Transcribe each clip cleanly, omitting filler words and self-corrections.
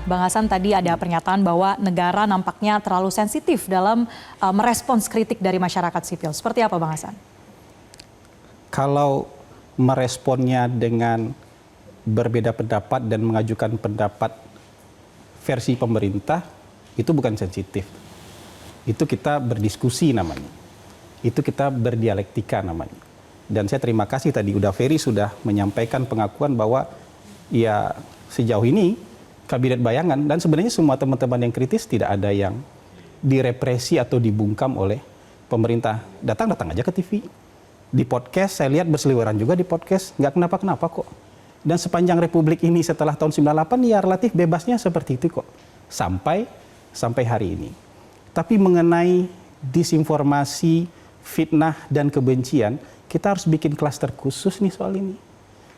Bang Hasan tadi ada pernyataan bahwa negara nampaknya terlalu sensitif dalam merespons kritik dari masyarakat sipil. Seperti apa Bang Hasan? Kalau meresponnya dengan berbeda pendapat dan mengajukan pendapat versi pemerintah, itu bukan sensitif. Itu kita berdiskusi namanya. Itu kita berdialektika namanya. Dan saya terima kasih tadi Uda Ferry sudah menyampaikan pengakuan bahwa ya sejauh ini kabinet bayangan dan sebenarnya semua teman-teman yang kritis tidak ada yang direpresi atau dibungkam oleh pemerintah. Datang-datang aja ke TV. Di podcast saya lihat berseliweran juga di podcast, nggak kenapa-kenapa kok. Dan sepanjang Republik ini setelah tahun 98 ya relatif bebasnya seperti itu kok. Sampai hari ini. Tapi mengenai disinformasi, fitnah dan kebencian, kita harus bikin klaster khusus nih soal ini.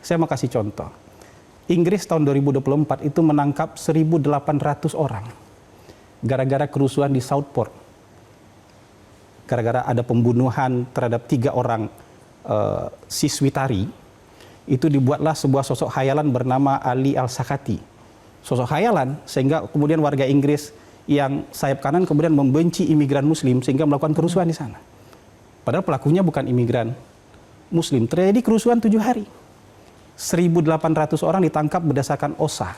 Saya mau kasih contoh. Inggris tahun 2024 itu menangkap 1.800 orang gara-gara kerusuhan di Southport. Gara-gara ada pembunuhan terhadap 3 orang siswi tari, itu dibuatlah sebuah sosok khayalan bernama Ali Al-Sakati. Sosok khayalan sehingga kemudian warga Inggris yang sayap kanan kemudian membenci imigran muslim sehingga melakukan kerusuhan di sana. Padahal pelakunya bukan imigran muslim. Terjadi kerusuhan 7 hari. 1.800 orang ditangkap berdasarkan OSA,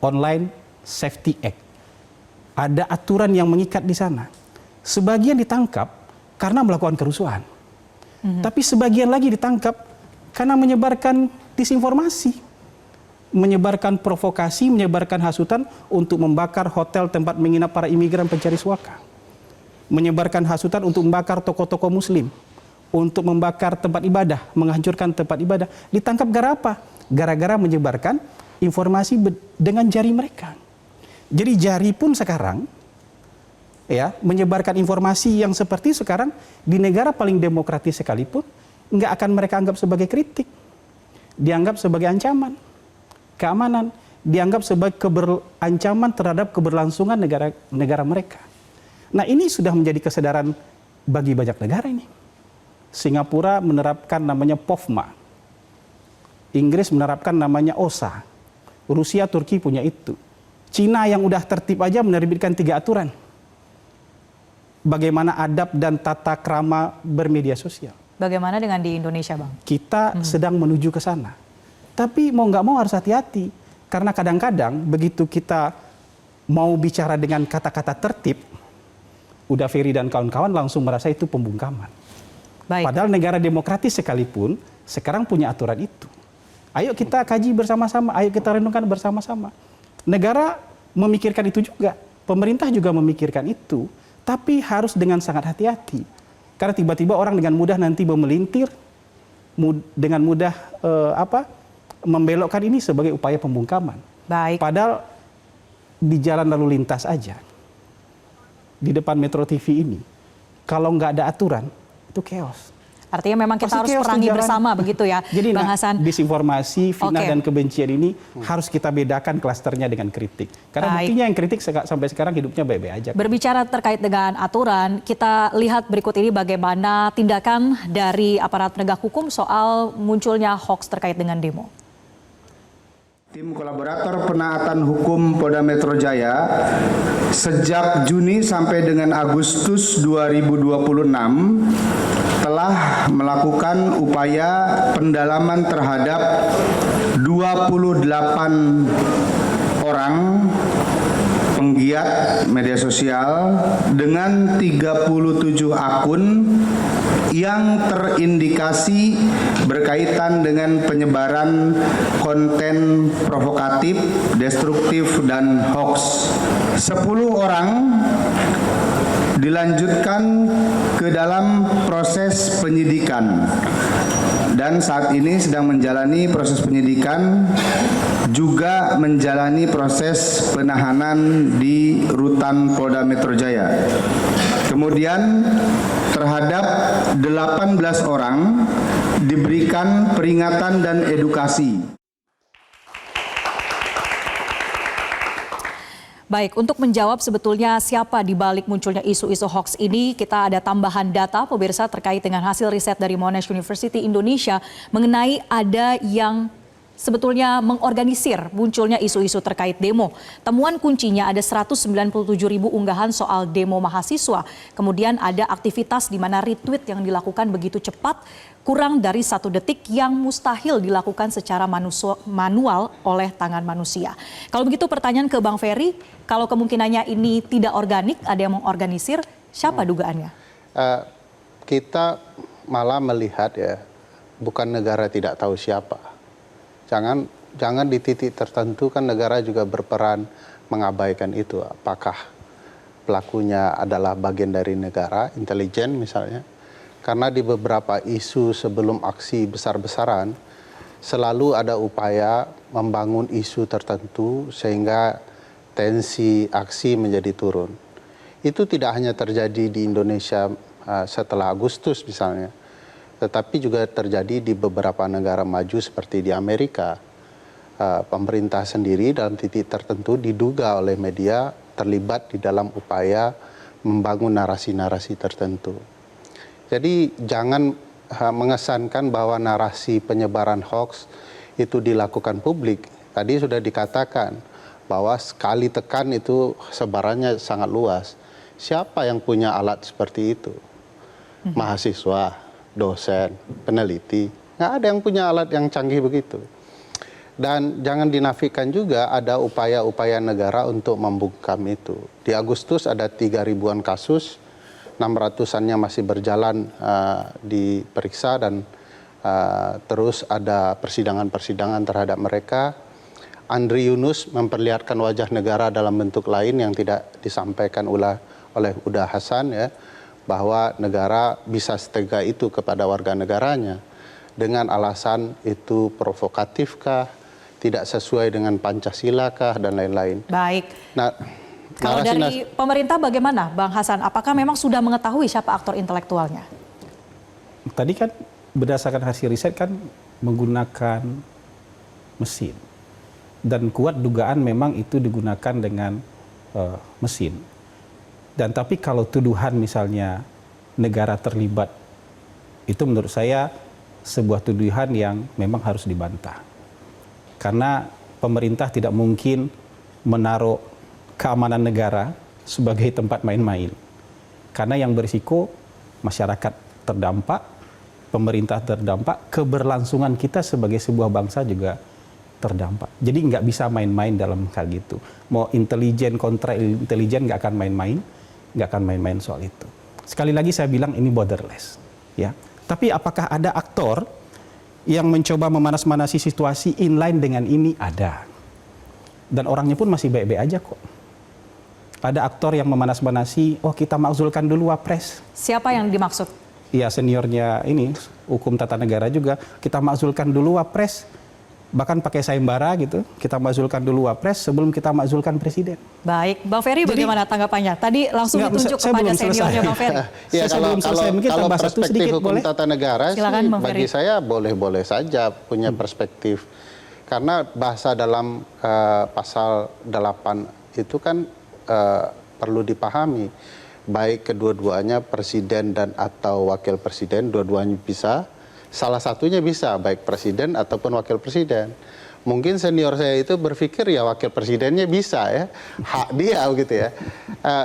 Online Safety Act. Ada aturan yang mengikat di sana. Sebagian ditangkap karena melakukan kerusuhan. Tapi sebagian lagi ditangkap karena menyebarkan disinformasi. Menyebarkan provokasi, menyebarkan hasutan untuk membakar hotel tempat menginap para imigran pencari suaka. Menyebarkan hasutan untuk membakar toko-toko muslim. Untuk membakar tempat ibadah, menghancurkan tempat ibadah. Ditangkap gara apa? Gara-gara menyebarkan informasi dengan jari mereka. Jadi jari pun sekarang ya menyebarkan informasi yang seperti sekarang di negara paling demokratis sekalipun nggak akan mereka anggap sebagai kritik, dianggap sebagai ancaman keamanan, dianggap sebagai ancaman terhadap keberlangsungan negara mereka. Nah ini sudah menjadi kesadaran bagi banyak negara ini. Singapura menerapkan namanya POFMA, Inggris menerapkan namanya OSA, Rusia, Turki punya itu, Cina yang udah tertib aja menerbitkan 3 aturan. Bagaimana adab dan tata krama bermedia sosial. Bagaimana dengan di Indonesia, Bang? Kita sedang menuju ke sana. Tapi mau nggak mau harus hati-hati. Karena kadang-kadang begitu kita mau bicara dengan kata-kata tertib, Uda Ferry dan kawan-kawan langsung merasa itu pembungkaman. Baik. Padahal negara demokratis sekalipun sekarang punya aturan itu. Ayo kita kaji bersama-sama, ayo kita renungkan bersama-sama. Negara memikirkan itu juga. Pemerintah juga memikirkan itu. Tapi harus dengan sangat hati-hati. Karena tiba-tiba orang dengan mudah nanti memelintir, dengan mudah membelokkan ini sebagai upaya pembungkaman. Baik. Padahal di jalan lalu lintas aja, di depan Metro TV ini, kalau nggak ada aturan, itu chaos. Artinya memang kita harus perangi bersama begitu ya, jadi, Bang Hasan. Disinformasi, fitnah dan kebencian ini harus kita bedakan klasternya dengan kritik. Karena buktinya yang kritik sampai sekarang hidupnya baik-baik aja. Berbicara terkait dengan aturan, kita lihat berikut ini bagaimana tindakan dari aparat penegak hukum soal munculnya hoax terkait dengan demo. Tim kolaborator penaatan hukum Polda Metro Jaya sejak Juni sampai dengan Agustus 2026 telah melakukan upaya pendalaman terhadap 28 orang penggiat media sosial dengan 37 akun yang terindikasi berkaitan dengan penyebaran konten provokatif, destruktif, dan hoax. 10 orang dilanjutkan ke dalam proses penyidikan dan saat ini sedang menjalani proses penyidikan, juga menjalani proses penahanan di Rutan Polda Metro Jaya. Kemudian terhadap 18 orang diberikan peringatan dan edukasi. Baik, untuk menjawab sebetulnya siapa di balik munculnya isu-isu hoax ini, kita ada tambahan data pemirsa terkait dengan hasil riset dari Monash University Indonesia mengenai ada yang sebetulnya mengorganisir munculnya isu-isu terkait demo. Temuan kuncinya ada 197.000 unggahan soal demo mahasiswa. Kemudian ada aktivitas di mana retweet yang dilakukan begitu cepat, kurang dari 1 detik yang mustahil dilakukan secara manual oleh tangan manusia. Kalau begitu pertanyaan ke Bang Ferry, kalau kemungkinannya ini tidak organik, ada yang mengorganisir, siapa dugaannya? Kita malah melihat ya, bukan negara tidak tahu siapa. Jangan di titik tertentu kan negara juga berperan mengabaikan itu. Apakah pelakunya adalah bagian dari negara, intelijen misalnya. Karena di beberapa isu sebelum aksi besar-besaran, selalu ada upaya membangun isu tertentu sehingga tensi aksi menjadi turun. Itu tidak hanya terjadi di Indonesia setelah Agustus misalnya, tetapi juga terjadi di beberapa negara maju seperti di Amerika. Pemerintah sendiri dalam titik tertentu diduga oleh media terlibat di dalam upaya membangun narasi-narasi tertentu. Jadi jangan mengesankan bahwa narasi penyebaran hoax itu dilakukan publik. Tadi sudah dikatakan bahwa sekali tekan itu sebarannya sangat luas. Siapa yang punya alat seperti itu? Mahasiswa, dosen, peneliti, nggak ada yang punya alat yang canggih begitu. Dan jangan dinafikan juga ada upaya-upaya negara untuk membungkam itu. Di Agustus ada 3.000-an kasus, 600-annya masih berjalan diperiksa dan terus ada persidangan-persidangan terhadap mereka. Andri Yunus memperlihatkan wajah negara dalam bentuk lain yang tidak disampaikan oleh Huda Hasan ya, bahwa negara bisa setega itu kepada warga negaranya dengan alasan itu provokatifkah, tidak sesuai dengan Pancasila kah, dan lain-lain. Baik. Nah, kalau dari pemerintah bagaimana, Bang Hasan? Apakah memang sudah mengetahui siapa aktor intelektualnya? Tadi kan berdasarkan hasil riset kan menggunakan mesin. Dan kuat dugaan memang itu digunakan dengan mesin. Dan tapi kalau tuduhan misalnya negara terlibat, itu menurut saya sebuah tuduhan yang memang harus dibantah. Karena pemerintah tidak mungkin menaruh keamanan negara sebagai tempat main-main. Karena yang berisiko masyarakat terdampak, pemerintah terdampak, keberlangsungan kita sebagai sebuah bangsa juga terdampak. Jadi nggak bisa main-main dalam hal gitu. Mau intelijen kontra intelijen nggak akan main-main soal itu. Sekali lagi saya bilang ini borderless, ya. Tapi apakah ada aktor yang mencoba memanas-manasi situasi inline dengan ini? Ada. Dan orangnya pun masih baik-baik aja kok. Ada aktor yang memanas-manasi, oh kita makzulkan dulu Wapres. Siapa yang dimaksud? Iya, seniornya ini, hukum tata negara juga. Kita makzulkan dulu Wapres. Bahkan pakai sayembara gitu, kita makzulkan dulu Wapres sebelum kita makzulkan Presiden. Baik, Bang Ferry bagaimana tanggapannya? Tadi langsung ditunjuk kepada seniornya Bang Ferry. Ya, kalau perspektif hukum tata negara silakan, sih, bagi saya boleh-boleh saja punya perspektif. Karena bahasa dalam pasal 8 itu kan perlu dipahami. Baik kedua-duanya presiden dan atau wakil presiden, dua-duanya bisa. Salah satunya bisa, baik presiden ataupun wakil presiden. Mungkin senior saya itu berpikir ya wakil presidennya bisa ya, hak dia gitu ya.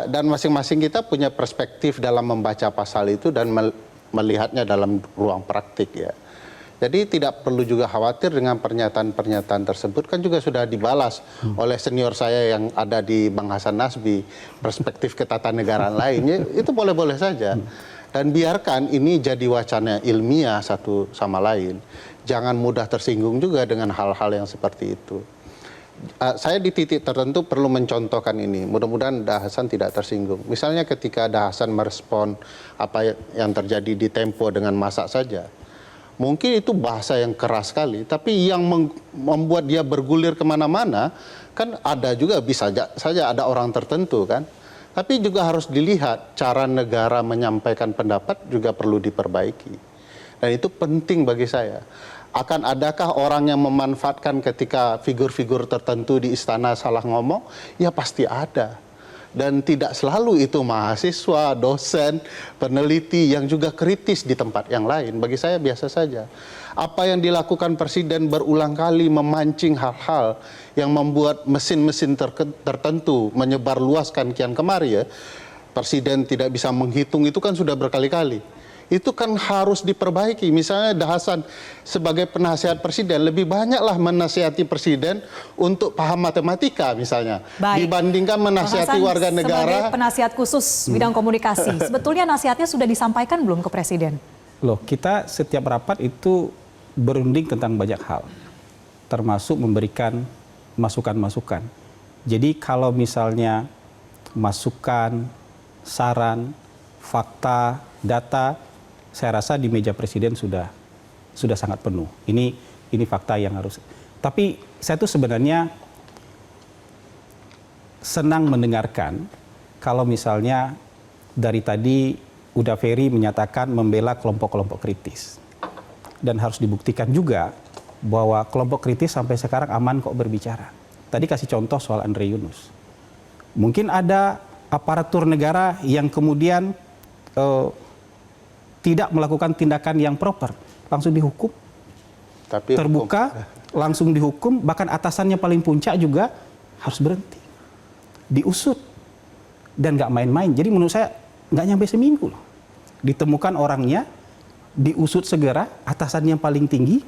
Dan masing-masing kita punya perspektif dalam membaca pasal itu dan melihatnya dalam ruang praktik ya. Jadi tidak perlu juga khawatir dengan pernyataan-pernyataan tersebut, kan juga sudah dibalas oleh senior saya yang ada di Bang Hasan Nasbi, perspektif ketatanegaraan lainnya, itu boleh-boleh saja. Dan biarkan ini jadi wacana ilmiah satu sama lain. Jangan mudah tersinggung juga dengan hal-hal yang seperti itu. Saya di titik tertentu perlu mencontohkan ini. Mudah-mudahan Dahasan tidak tersinggung. Misalnya ketika Dahasan merespon apa yang terjadi di Tempo dengan masak saja. Mungkin itu bahasa yang keras sekali. Tapi yang membuat dia bergulir kemana-mana, kan ada juga bisa saja ada orang tertentu kan. Tapi juga harus dilihat cara negara menyampaikan pendapat juga perlu diperbaiki. Dan itu penting bagi saya. Akan adakah orang yang memanfaatkan ketika figur-figur tertentu di istana salah ngomong? Ya pasti ada. Dan tidak selalu itu mahasiswa, dosen, peneliti yang juga kritis di tempat yang lain. Bagi saya biasa saja. Apa yang dilakukan Presiden berulang kali memancing hal-hal yang membuat mesin-mesin tertentu menyebarluaskan kian kemari ya. Presiden tidak bisa menghitung itu kan sudah berkali-kali. Itu kan harus diperbaiki. Misalnya Dahasan sebagai penasihat presiden lebih banyaklah menasihati presiden untuk paham matematika misalnya. Baik. Dibandingkan menasihati Bang Hasan, warga negara. sebagai penasihat khusus bidang komunikasi, sebetulnya nasihatnya sudah disampaikan belum ke presiden? Loh, kita setiap rapat itu berunding tentang banyak hal, termasuk memberikan masukan-masukan. Jadi kalau misalnya masukan, saran, fakta, data, saya rasa di meja presiden sudah sangat penuh. Ini fakta yang harus. Tapi saya tuh sebenarnya senang mendengarkan kalau misalnya dari tadi Uda Ferry menyatakan membela kelompok-kelompok kritis. Dan harus dibuktikan juga bahwa kelompok kritis sampai sekarang aman kok berbicara. Tadi kasih contoh soal Andre Yunus. Mungkin ada aparatur negara yang kemudian tidak melakukan tindakan yang proper, langsung dihukum. Tapi terbuka, langsung dihukum, bahkan atasannya paling puncak juga harus berhenti. Diusut. Dan nggak main-main. Jadi menurut saya nggak nyampe seminggu loh. Ditemukan orangnya, diusut segera, atasannya paling tinggi,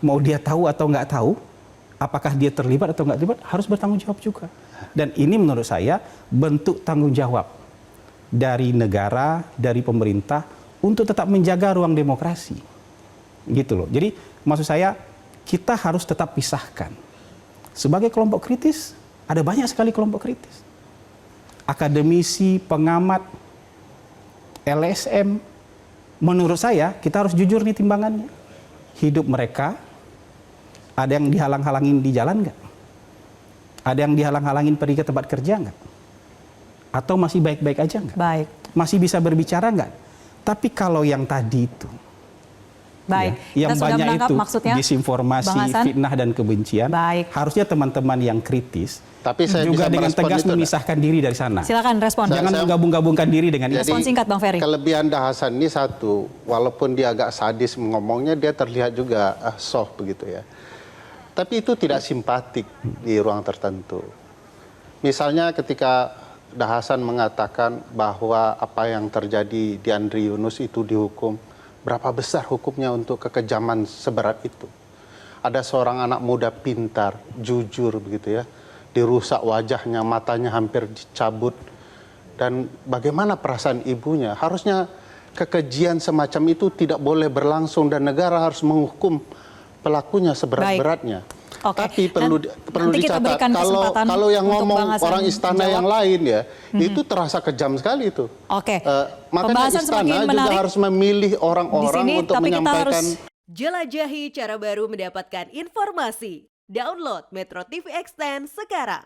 mau dia tahu atau nggak tahu, apakah dia terlibat atau nggak terlibat, harus bertanggung jawab juga. Dan ini menurut saya bentuk tanggung jawab dari negara, dari pemerintah, untuk tetap menjaga ruang demokrasi. Gitu loh. Jadi maksud saya kita harus tetap pisahkan. Sebagai kelompok kritis, ada banyak sekali kelompok kritis. Akademisi, pengamat, LSM, menurut saya kita harus jujur nih timbangannya. Hidup mereka, ada yang dihalang-halangin di jalan nggak? Ada yang dihalang-halangin pergi ke tempat kerja nggak? Atau masih baik-baik aja nggak? Baik. Masih bisa berbicara nggak? Tapi kalau yang tadi itu, baik, ya, yang kita sudah banyak menangkap itu maksudnya, disinformasi, Bang Hasan. fitnah dan kebencian, Baik. harusnya teman-teman yang kritis Tapi saya juga bisa dengan merespon tegas itu, memisahkan diri dari sana. Silakan respon. Jangan Saya- menggabung-gabungkan diri dengan itu. Respon singkat, Bang Ferry. Kelebihan Dahasan ini satu, walaupun dia agak sadis ngomongnya, dia terlihat juga soft begitu ya. Tapi itu tidak simpatik di ruang tertentu. Misalnya ketika Dahasan mengatakan bahwa apa yang terjadi di Andre Yunus itu dihukum, berapa besar hukumnya untuk kekejaman seberat itu? Ada seorang anak muda pintar, jujur begitu ya, dirusak wajahnya, matanya hampir dicabut. Dan bagaimana perasaan ibunya? Harusnya kekejian semacam itu tidak boleh berlangsung dan negara harus menghukum pelakunya seberat-beratnya. Oke. Tapi perlu Nanti kita dicatat berikan kesempatan kalau yang untuk ngomong Bang Hasan orang istana jawab. yang lain ya, itu terasa kejam sekali itu. Oke. Makanya Pembahasan istana semakin juga menarik harus memilih di orang-orang sini, untuk tapi kita menyampaikan. harus Jelajahi cara baru mendapatkan informasi. Download Metro TV Extend sekarang.